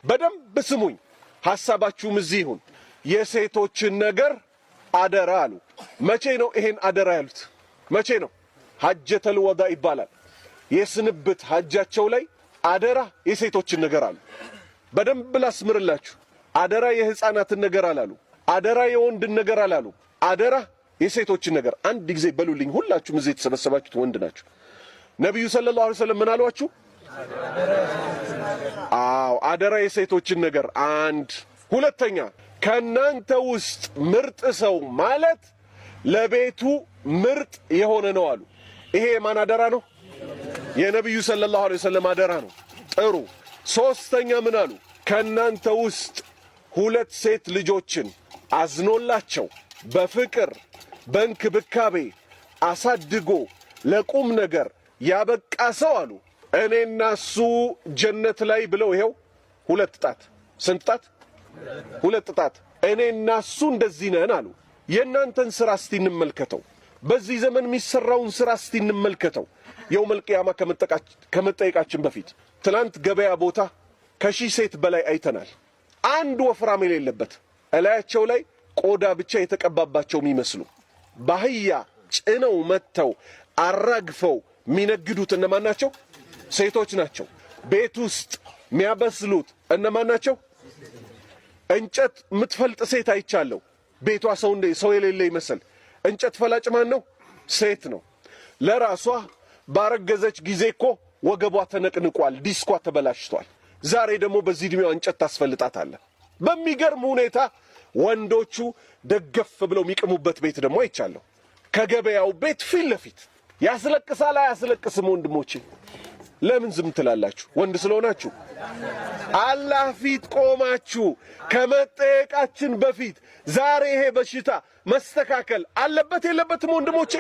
በደንብ ስሙኝ ሐሳባችሁም እዚህ ይሁን የሴቶችን ነገር አደራ አሉ መቼ ነው ይሄን አደራ ያሉት መቼ ነው ሐጀተል ወዳ ይባላል የስንብት ሐጃቸው ላይ አደራ የሴቶችን ነገር አሉ በደንብ ላስምርላችሁ አደራ የህፃናትን ነገር አላሉ አደራ የወንድን ነገር አላሉ አደራ የሴቶችን ነገር አንድ ጊዜ በሉልኝ ሁላችሁም እዚህ ተሰበሰባችሁት ወንድ ናችሁ ነብዩ ሰለላሁ ዐለይሂ ወሰለም ምን አሏችሁ አደራ የሴቶችን ነገር አንድ ሁለተኛ ከናንተ ውስጥ ምርጥ ሰው ማለት ለቤቱ ምርጥ የሆነ ነው አሉ ይሄ የማን አደራ ነው የነብዩ ሰለላሁ ዐለይሂ ወሰለም አደራ ነው ጥሩ ሶስተኛ ምን አሉ ከናንተ ውስጥ ሁለት ሴት ልጆችን አዝኖላቸው በፍቅር በእንክብካቤ አሳድጎ ለቁም ነገር ያበቃ ሰው አሉ እኔና እሱ ጀነት ላይ ብለው ይሄው ሁለት ጣት ስንት ጣት ሁለት ጣት እኔና እሱ እንደዚህ ነን አሉ የናንተን ስራ እስቲ እንመልከተው በዚህ ዘመን የሚሰራውን ስራ እስቲ እንመልከተው የውመል ቂያማ ከመጠየቃችን በፊት ትላንት ገበያ ቦታ ከሺህ ሴት በላይ አይተናል አንድ ወፍራም የሌለበት እላያቸው ላይ ቆዳ ብቻ የተቀባባቸው የሚመስሉ ባህያ ጭነው መተው አራግፈው ሚነግዱት እነማን ናቸው ሴቶች ናቸው ቤት ውስጥ የሚያበስሉት እነማን ናቸው እንጨት ምትፈልጥ ሴት አይቻለሁ ቤቷ ሰው የሌለ ይመስል እንጨት ፈላጭ ማን ነው ሴት ነው ለራሷ ባረገዘች ጊዜ እኮ ወገቧ ተነቅንቋል ዲስኳ ተበላሽቷል ዛሬ ደግሞ በዚህ እድሜዋ እንጨት ታስፈልጣታለ በሚገርም ሁኔታ ወንዶቹ ደገፍ ብለው የሚቀሙበት ቤት ደግሞ አይቻለሁ ከገበያው ቤት ፊት ለፊት ያስለቅሳል አያስለቅስም ወንድሞቼ ለምን ዝም ትላላችሁ ወንድ ስለሆናችሁ አላህ ፊት ቆማችሁ ከመጠየቃችን በፊት ዛሬ ይሄ በሽታ መስተካከል አለበት የለበትም ወንድሞቼ